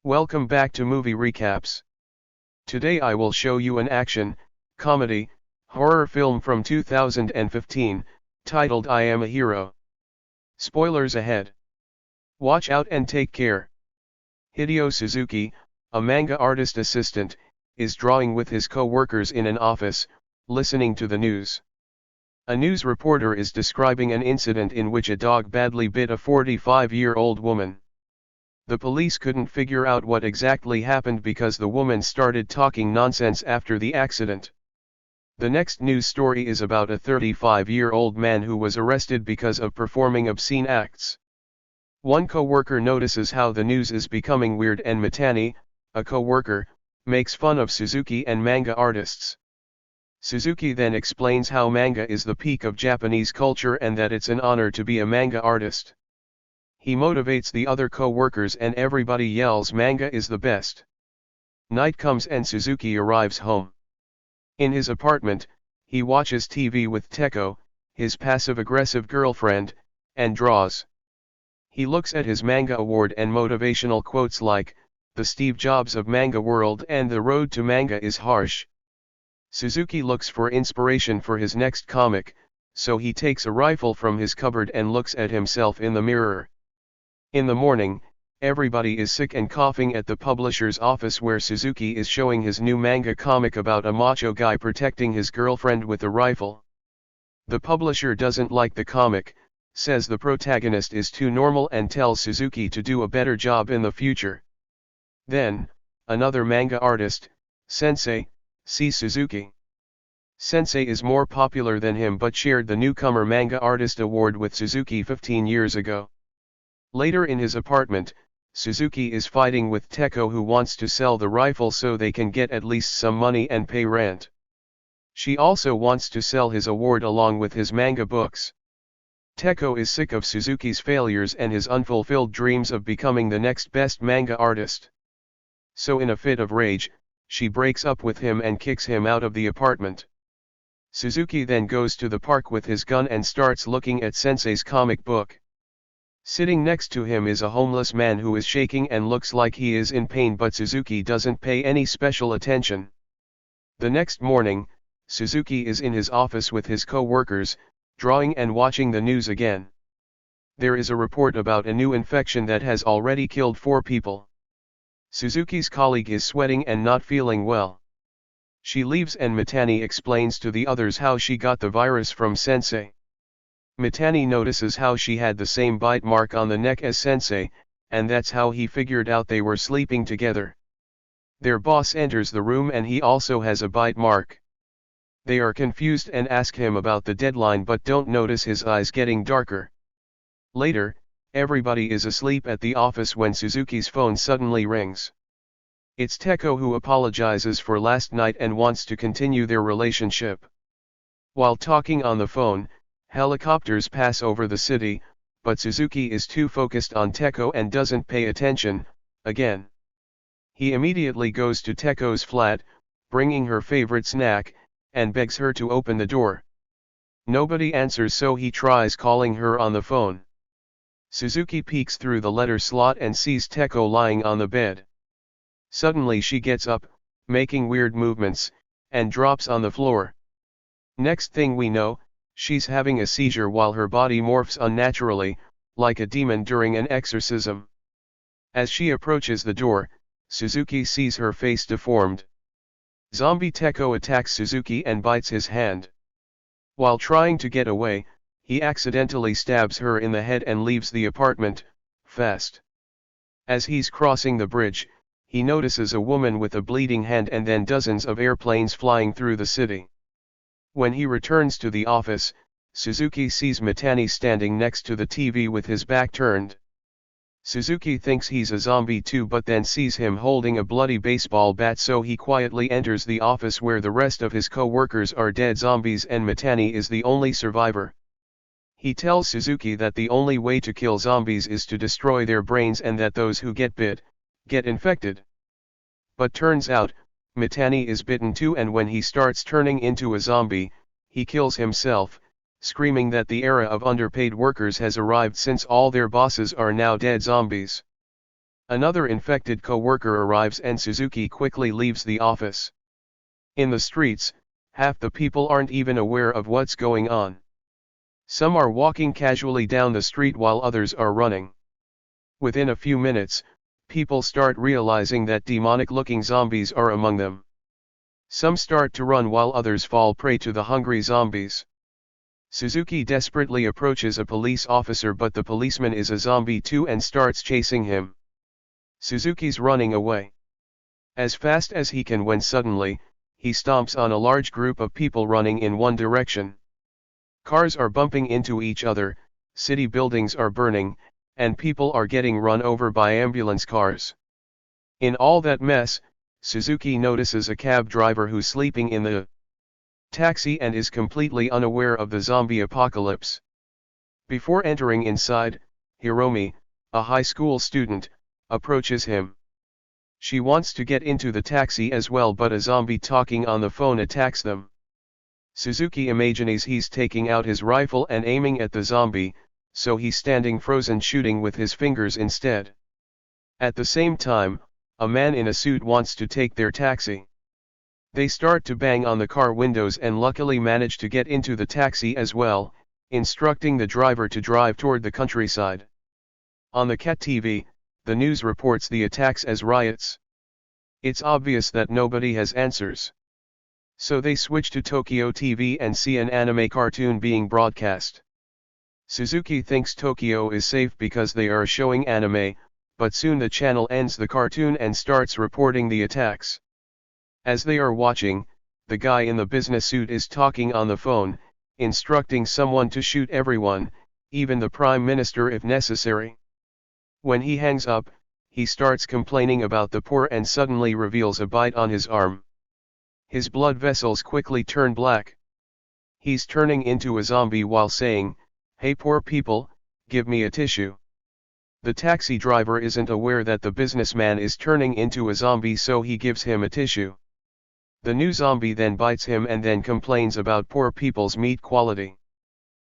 Welcome back to Movie Recaps. Today I will show you an action, comedy, horror film from 2015, titled I Am a Hero. Spoilers ahead. Watch out and take care. Hideo Suzuki, a manga artist assistant, is drawing with his co-workers in an office, listening to the news. A news reporter is describing an incident in which a dog badly bit a 45-year-old woman. The police couldn't figure out what exactly happened because the woman started talking nonsense after the accident. The next news story is about a 35-year-old man who was arrested because of performing obscene acts. One co-worker notices how the news is becoming weird and Mitani, a co-worker, makes fun of Suzuki and manga artists. Suzuki then explains how manga is the peak of Japanese culture and that it's an honor to be a manga artist. He motivates the other co-workers and everybody yells manga is the best. Night comes and Suzuki arrives home. In his apartment, he watches TV with Teko, his passive-aggressive girlfriend, and draws. He looks at his manga award and motivational quotes like, "The Steve Jobs of manga world" and "The road to manga is harsh." Suzuki looks for inspiration for his next comic, so he takes a rifle from his cupboard and looks at himself in the mirror. In the morning, everybody is sick and coughing at the publisher's office where Suzuki is showing his new manga comic about a macho guy protecting his girlfriend with a rifle. The publisher doesn't like the comic, says the protagonist is too normal and tells Suzuki to do a better job in the future. Then, another manga artist, Sensei, sees Suzuki. Sensei is more popular than him but shared the Newcomer Manga Artist Award with Suzuki 15 years ago. Later in his apartment, Suzuki is fighting with Teko who wants to sell the rifle so they can get at least some money and pay rent. She also wants to sell his award along with his manga books. Teko is sick of Suzuki's failures and his unfulfilled dreams of becoming the next best manga artist. So in a fit of rage, she breaks up with him and kicks him out of the apartment. Suzuki then goes to the park with his gun and starts looking at Sensei's comic book. Sitting next to him is a homeless man who is shaking and looks like he is in pain, but Suzuki doesn't pay any special attention. The next morning, Suzuki is in his office with his co-workers, drawing and watching the news again. There is a report about a new infection that has already killed 4 people. Suzuki's colleague is sweating and not feeling well. She leaves and Mitani explains to the others how she got the virus from Sensei. Mitani notices how she had the same bite mark on the neck as Sensei, and that's how he figured out they were sleeping together. Their boss enters the room and he also has a bite mark. They are confused and ask him about the deadline but don't notice his eyes getting darker. Later, everybody is asleep at the office when Suzuki's phone suddenly rings. It's Teko who apologizes for last night and wants to continue their relationship. While talking on the phone, helicopters pass over the city, but Suzuki is too focused on Teko and doesn't pay attention, again. He immediately goes to Teko's flat, bringing her favorite snack, and begs her to open the door. Nobody answers, so he tries calling her on the phone. Suzuki peeks through the letter slot and sees Teko lying on the bed. Suddenly she gets up, making weird movements, and drops on the floor. Next thing we know, she's having a seizure while her body morphs unnaturally, like a demon during an exorcism. As she approaches the door, Suzuki sees her face deformed. Zombie Teko attacks Suzuki and bites his hand. While trying to get away, he accidentally stabs her in the head and leaves the apartment, fast. As he's crossing the bridge, he notices a woman with a bleeding hand and then dozens of airplanes flying through the city. When he returns to the office, Suzuki sees Mitani standing next to the TV with his back turned. Suzuki thinks he's a zombie too but then sees him holding a bloody baseball bat, so he quietly enters the office where the rest of his co-workers are dead zombies and Mitani is the only survivor. He tells Suzuki that the only way to kill zombies is to destroy their brains and that those who get bit, get infected. But turns out, Mitani is bitten too, and when he starts turning into a zombie, he kills himself, screaming that the era of underpaid workers has arrived since all their bosses are now dead zombies. Another infected co-worker arrives and Suzuki quickly leaves the office. In the streets, half the people aren't even aware of what's going on. Some are walking casually down the street while others are running. Within a few minutes, people start realizing that demonic-looking zombies are among them. Some start to run while others fall prey to the hungry zombies. Suzuki desperately approaches a police officer, but the policeman is a zombie too and starts chasing him. Suzuki's running away as fast as he can when suddenly, he stomps on a large group of people running in one direction. Cars are bumping into each other, city buildings are burning, and people are getting run over by ambulance cars. In all that mess, Suzuki notices a cab driver who's sleeping in the taxi and is completely unaware of the zombie apocalypse. Before entering inside, Hiromi, a high school student, approaches him. She wants to get into the taxi as well, but a zombie talking on the phone attacks them. Suzuki imagines he's taking out his rifle and aiming at the zombie, so he's standing frozen shooting with his fingers instead. At the same time, a man in a suit wants to take their taxi. They start to bang on the car windows and luckily manage to get into the taxi as well, instructing the driver to drive toward the countryside. On the CAT TV, the news reports the attacks as riots. It's obvious that nobody has answers. So they switch to Tokyo TV and see an anime cartoon being broadcast. Suzuki thinks Tokyo is safe because they are showing anime, but soon the channel ends the cartoon and starts reporting the attacks. As they are watching, the guy in the business suit is talking on the phone, instructing someone to shoot everyone, even the Prime Minister if necessary. When he hangs up, he starts complaining about the poor and suddenly reveals a bite on his arm. His blood vessels quickly turn black. He's turning into a zombie while saying, "Hey poor people, give me a tissue." The taxi driver isn't aware that the businessman is turning into a zombie, so he gives him a tissue. The new zombie then bites him and then complains about poor people's meat quality.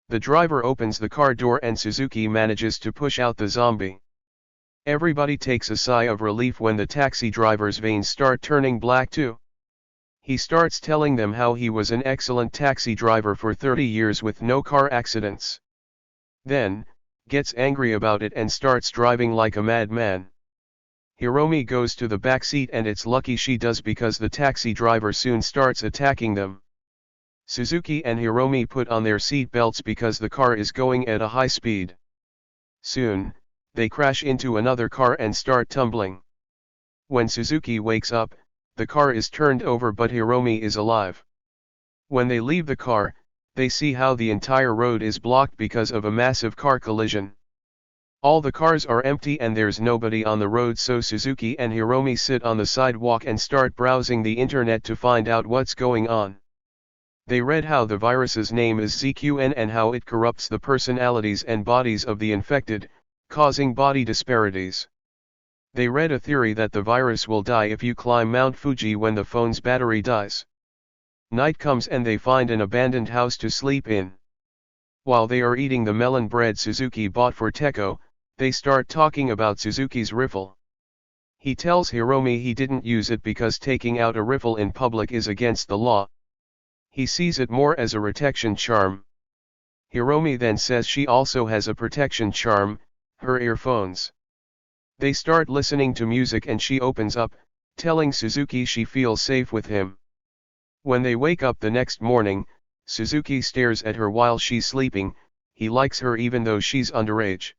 The driver opens the car door and Suzuki manages to push out the zombie. Everybody takes a sigh of relief when the taxi driver's veins start turning black too. He starts telling them how he was an excellent taxi driver for 30 years with no car accidents. Then, gets angry about it and starts driving like a madman. Hiromi goes to the back seat and it's lucky she does because the taxi driver soon starts attacking them. Suzuki and Hiromi put on their seat belts because the car is going at a high speed. Soon, they crash into another car and start tumbling. When Suzuki wakes up, the car is turned over but Hiromi is alive. When they leave the car, they see how the entire road is blocked because of a massive car collision. All the cars are empty and there's nobody on the road, so Suzuki and Hiromi sit on the sidewalk and start browsing the internet to find out what's going on. They read how the virus's name is ZQN and how it corrupts the personalities and bodies of the infected, causing body disparities. They read a theory that the virus will die if you climb Mount Fuji when the phone's battery dies. Night comes and they find an abandoned house to sleep in. While they are eating the melon bread Suzuki bought for Teko, they start talking about Suzuki's rifle. He tells Hiromi he didn't use it because taking out a rifle in public is against the law. He sees it more as a protection charm. Hiromi then says she also has a protection charm, her earphones. They start listening to music and she opens up, telling Suzuki she feels safe with him. When they wake up the next morning, Suzuki stares at her while she's sleeping. He likes her even though she's underage.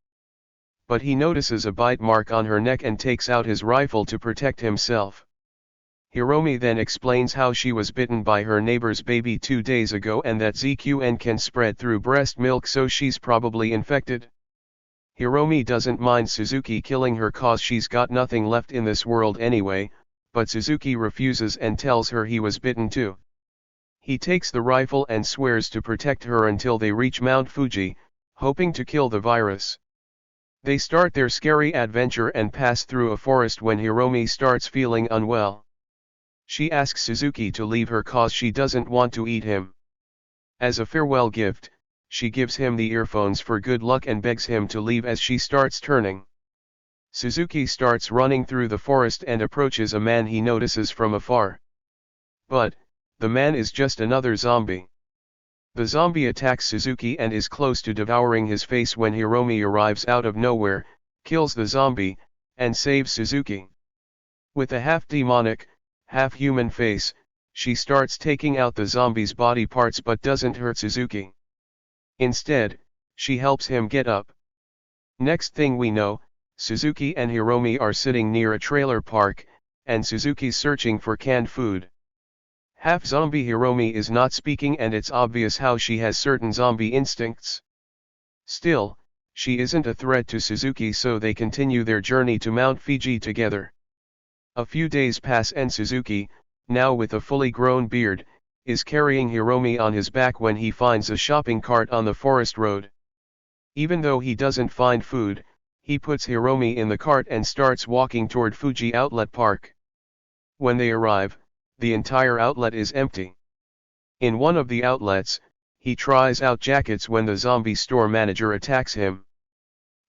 But he notices a bite mark on her neck and takes out his rifle to protect himself. Hiromi then explains how she was bitten by her neighbor's baby 2 days ago and that ZQN can spread through breast milk, so she's probably infected. Hiromi doesn't mind Suzuki killing her cause she's got nothing left in this world anyway, but Suzuki refuses and tells her he was bitten too. He takes the rifle and swears to protect her until they reach Mount Fuji, hoping to kill the virus. They start their scary adventure and pass through a forest when Hiromi starts feeling unwell. She asks Suzuki to leave her cause she doesn't want to eat him. As a farewell gift, she gives him the earphones for good luck and begs him to leave as she starts turning. Suzuki starts running through the forest and approaches a man he notices from afar. But, the man is just another zombie. The zombie attacks Suzuki and is close to devouring his face when Hiromi arrives out of nowhere, kills the zombie, and saves Suzuki. With a half-demonic, half-human face, she starts taking out the zombie's body parts but doesn't hurt Suzuki. Instead, she helps him get up. Next thing we know, Suzuki and Hiromi are sitting near a trailer park, and Suzuki's searching for canned food. Half-zombie Hiromi is not speaking and it's obvious how she has certain zombie instincts. Still, she isn't a threat to Suzuki, so they continue their journey to Mount Fiji together. A few days pass and Suzuki, now with a fully grown beard, is carrying Hiromi on his back when he finds a shopping cart on the forest road. Even though he doesn't find food, he puts Hiromi in the cart and starts walking toward Fuji Outlet Park. When they arrive, the entire outlet is empty. In one of the outlets, he tries out jackets when the zombie store manager attacks him.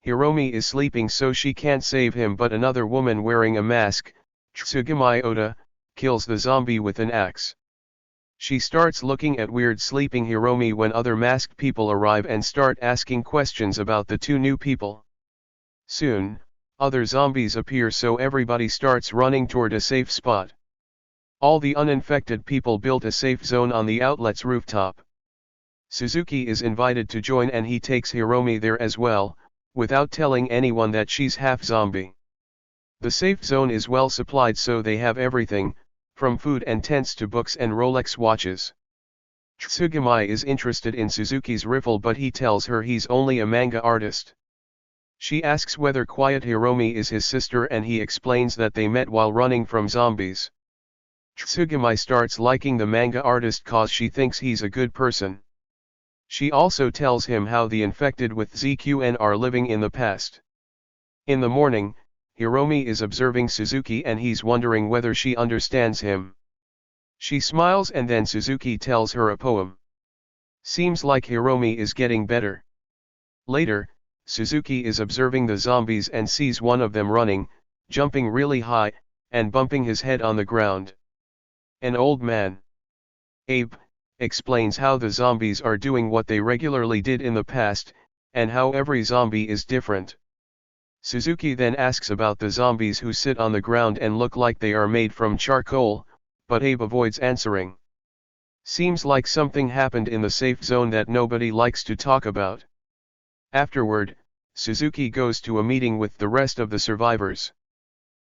Hiromi is sleeping so she can't save him, but another woman wearing a mask, Tsugimi Oda, kills the zombie with an axe. She starts looking at weird sleeping Hiromi when other masked people arrive and start asking questions about the two new people. Soon, other zombies appear, so everybody starts running toward a safe spot. All the uninfected people built a safe zone on the outlet's rooftop. Suzuki is invited to join and he takes Hiromi there as well, without telling anyone that she's half zombie. The safe zone is well supplied, so they have everything, from food and tents to books and Rolex watches. Tsugimi is interested in Suzuki's rifle, but he tells her he's only a manga artist. She asks whether Quiet Hiromi is his sister and he explains that they met while running from zombies. Tsugimi starts liking the manga artist cause she thinks he's a good person. She also tells him how the infected with ZQN are living in the past. In the morning, Hiromi is observing Suzuki and he's wondering whether she understands him. She smiles and then Suzuki tells her a poem. Seems like Hiromi is getting better. Later, Suzuki is observing the zombies and sees one of them running, jumping really high, and bumping his head on the ground. An old man, Abe, explains how the zombies are doing what they regularly did in the past, and how every zombie is different. Suzuki then asks about the zombies who sit on the ground and look like they are made from charcoal, but Abe avoids answering. Seems like something happened in the safe zone that nobody likes to talk about. Afterward, Suzuki goes to a meeting with the rest of the survivors.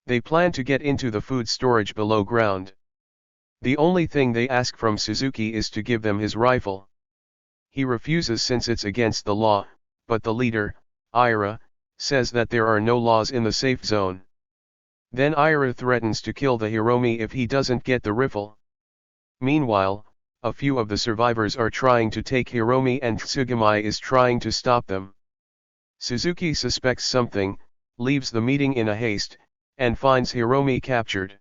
They plan to get into the food storage below ground. The only thing they ask from Suzuki is to give them his rifle. He refuses since it's against the law, but the leader, Ira, says that there are no laws in the safe zone. Then Ira threatens to kill the Hiromi if he doesn't get the rifle. Meanwhile, a few of the survivors are trying to take Hiromi and Tsugimi is trying to stop them. Suzuki suspects something, leaves the meeting in a haste, and finds Hiromi captured.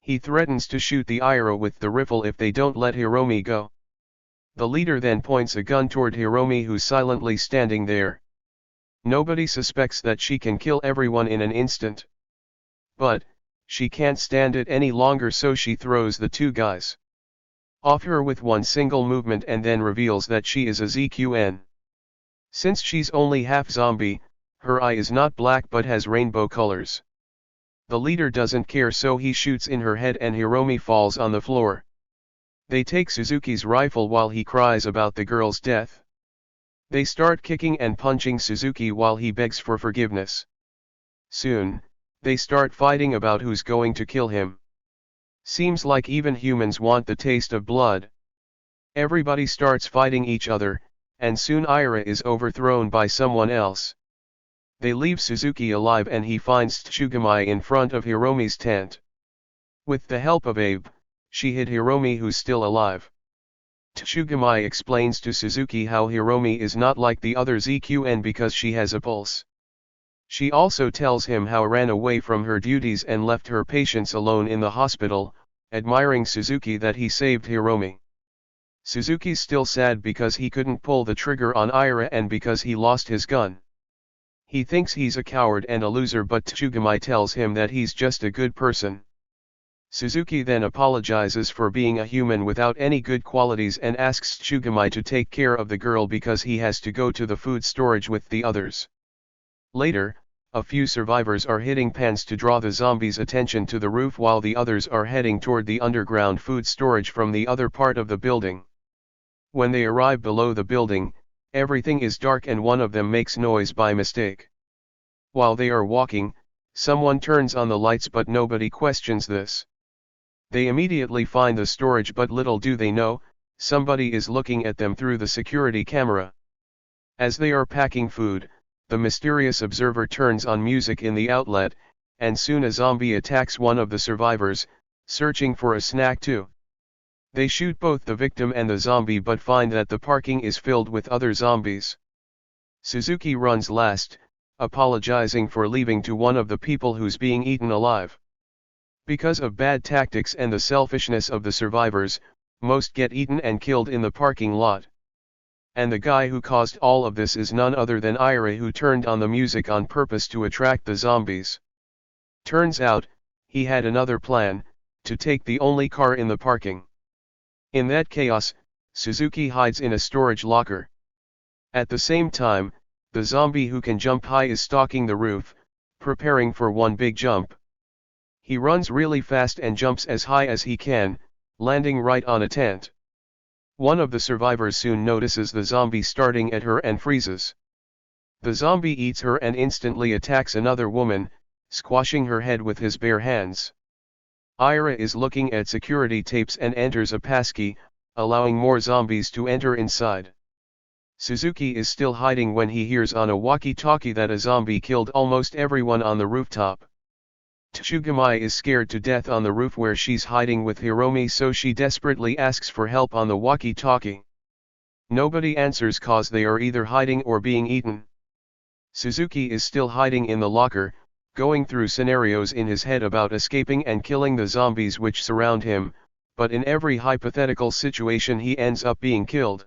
He threatens to shoot the Ira with the rifle if they don't let Hiromi go. The leader then points a gun toward Hiromi, who's silently standing there. Nobody suspects that she can kill everyone in an instant. But, she can't stand it any longer, so she throws the two guys off her with one single movement and then reveals that she is a ZQN. Since she's only half zombie, her eye is not black but has rainbow colors. The leader doesn't care, so he shoots in her head and Hiromi falls on the floor. They take Suzuki's rifle while he cries about the girl's death. They start kicking and punching Suzuki while he begs for forgiveness. Soon, they start fighting about who's going to kill him. Seems like even humans want the taste of blood. Everybody starts fighting each other, and soon Ira is overthrown by someone else. They leave Suzuki alive and he finds Tsugimi in front of Hiromi's tent. With the help of Abe, she hid Hiromi, who's still alive. Tsugimi explains to Suzuki how Hiromi is not like the other ZQN because she has a pulse. She also tells him how ran away from her duties and left her patients alone in the hospital, admiring Suzuki that he saved Hiromi. Suzuki's still sad because he couldn't pull the trigger on Ira and because he lost his gun. He thinks he's a coward and a loser, but Tsugamai tells him that he's just a good person. Suzuki then apologizes for being a human without any good qualities and asks Tsugamai to take care of the girl because he has to go to the food storage with the others. Later, a few survivors are hitting pans to draw the zombies' attention to the roof while the others are heading toward the underground food storage from the other part of the building. When they arrive below the building, everything is dark and one of them makes noise by mistake. While they are walking, someone turns on the lights but nobody questions this. They immediately find the storage, but little do they know, somebody is looking at them through the security camera. As they are packing food, the mysterious observer turns on music in the outlet, and soon a zombie attacks one of the survivors, searching for a snack too. They shoot both the victim and the zombie but find that the parking is filled with other zombies. Suzuki runs last, apologizing for leaving to one of the people who's being eaten alive. Because of bad tactics and the selfishness of the survivors, most get eaten and killed in the parking lot. And the guy who caused all of this is none other than Ira, who turned on the music on purpose to attract the zombies. Turns out, he had another plan, to take the only car in the parking. In that chaos, Suzuki hides in a storage locker. At the same time, the zombie who can jump high is stalking the roof, preparing for one big jump. He runs really fast and jumps as high as he can, landing right on a tent. One of the survivors soon notices the zombie starting at her and freezes. The zombie eats her and instantly attacks another woman, squashing her head with his bare hands. Ira is looking at security tapes and enters a passkey, allowing more zombies to enter inside. Suzuki is still hiding when he hears on a walkie-talkie that a zombie killed almost everyone on the rooftop. Tsugamai is scared to death on the roof where she's hiding with Hiromi, so she desperately asks for help on the walkie-talkie. Nobody answers cause they are either hiding or being eaten. Suzuki is still hiding in the locker, going through scenarios in his head about escaping and killing the zombies which surround him, but in every hypothetical situation he ends up being killed.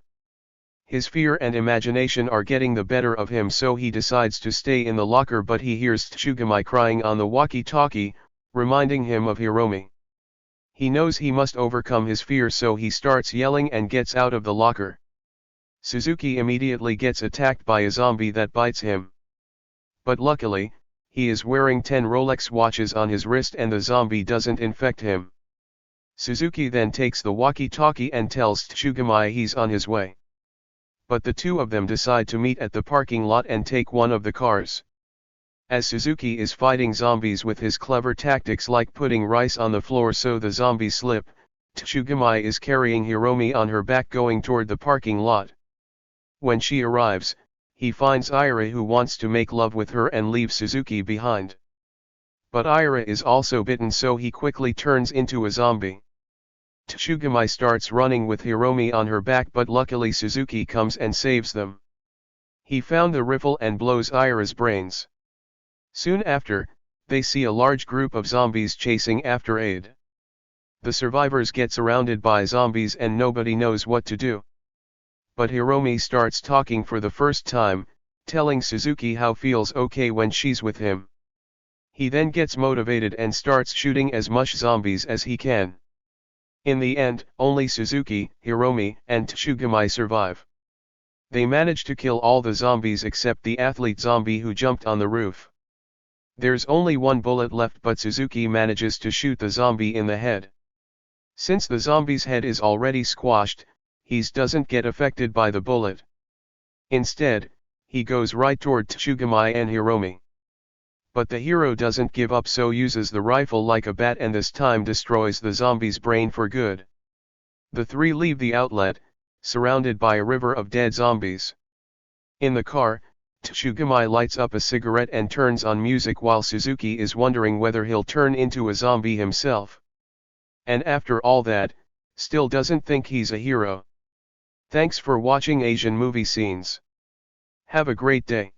His fear and imagination are getting the better of him, so he decides to stay in the locker, but he hears Tsugamai crying on the walkie-talkie, reminding him of Hiromi. He knows he must overcome his fear, so he starts yelling and gets out of the locker. Suzuki immediately gets attacked by a zombie that bites him. But luckily, he is wearing 10 Rolex watches on his wrist and the zombie doesn't infect him. Suzuki then takes the walkie-talkie and tells Tsugamai he's on his way. But the two of them decide to meet at the parking lot and take one of the cars. As Suzuki is fighting zombies with his clever tactics like putting rice on the floor so the zombies slip, Tsugamai is carrying Hiromi on her back going toward the parking lot. When she arrives, he finds Ira, who wants to make love with her and leave Suzuki behind. But Ira is also bitten, so he quickly turns into a zombie. Tsugamai starts running with Hiromi on her back, but luckily Suzuki comes and saves them. He found the rifle and blows Ira's brains. Soon after, they see a large group of zombies chasing after aid. The survivors get surrounded by zombies and nobody knows what to do. But Hiromi starts talking for the first time, telling Suzuki how feels okay when she's with him. He then gets motivated and starts shooting as much zombies as he can. In the end, only Suzuki, Hiromi, and Tsugamai survive. They manage to kill all the zombies except the athlete zombie who jumped on the roof. There's only one bullet left, but Suzuki manages to shoot the zombie in the head. Since the zombie's head is already squashed, he doesn't get affected by the bullet. Instead, he goes right toward Tsugamai and Hiromi. But the hero doesn't give up, so uses the rifle like a bat and this time destroys the zombie's brain for good. The three leave the outlet, surrounded by a river of dead zombies. In the car, Tsugamai lights up a cigarette and turns on music while Suzuki is wondering whether he'll turn into a zombie himself. And after all that, still doesn't think he's a hero. Thanks for watching Asian movie scenes. Have a great day.